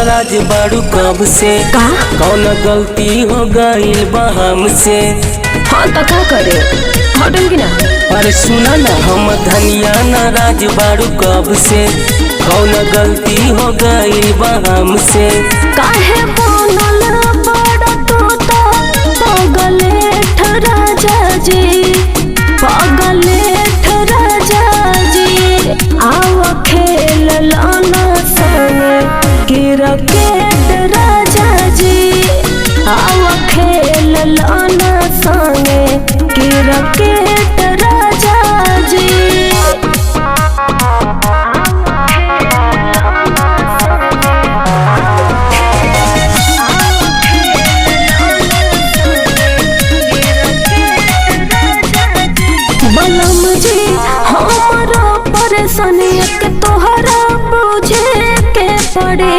नाराज बाड़ू कब से? कौन गलती हो गईल बा हमसे? हाँ तो का करे, हटन की ना। अरे सुना ना, हम धनिया नाराज बाड़ू कब से? कौन गलती हो गईल बा हमसे? काहे बनल बड़ा तोता पगलेठ राजा जी, पगलेठ राजा जी। आव खेल लाना संगे क्रिकेट राजा जी, आव खेल लाना संगे क्रिकेट राजा जी। बलम जी हमारा परेशानिया के तोहरा बुझे के पड़े,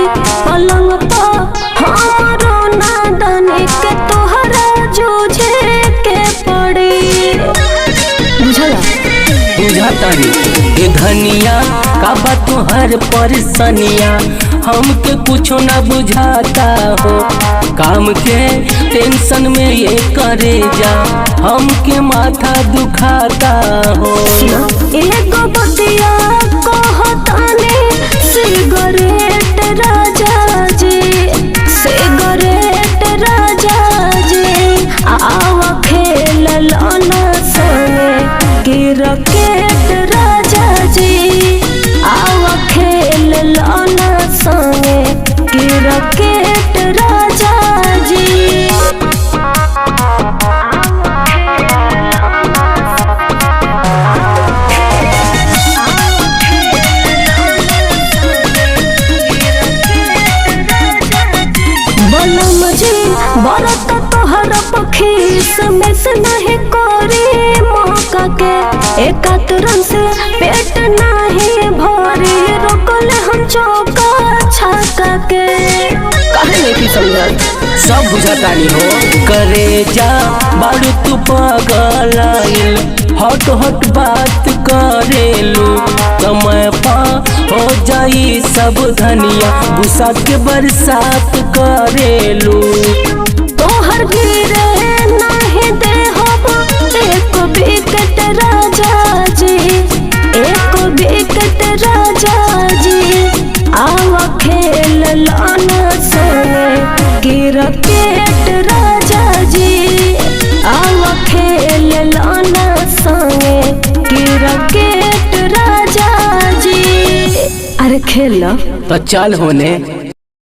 पलंग पर हमारो नादानी के तोहरा जूझे के पड़े। बुझला? बुझाता रे ये धनिया का बा तुहर परेशानिया, हमके कुछो ना बुझाता हो। काम के टेंशन में ये करे जा, हमके माथा दुखाता हो। एगो बतिया कहताने सिगरेट राजा जी, सिगरेट राजा जी। आव खेल लाना संगे क्रिकेट राजा जी, आव खेल लाना संगे क्रिकेट राजा जी। बलम जी बरत तोहरा पखीस में से नहीं कोरी मौका के, एकातरन से पेट नहीं भरी रोकल हम चौका छाका के। काहे नहीं की समझत? सब बुझातानी हो। करे जा बाड़ू तू पगलाइल, हट हट बात करेलू। समय पा हो जाई सब धनिया, भूसा के बरसात करेलू। तोहर गिरे नहीं दे हम एक विकेट राजा जी, एक विकेट राजा जी। आव खेल लाना संगे क्रिकेट राजा जी, आव खेल लाना संगे क्रिकेट राजा जी। अरे खेल तो चल होने।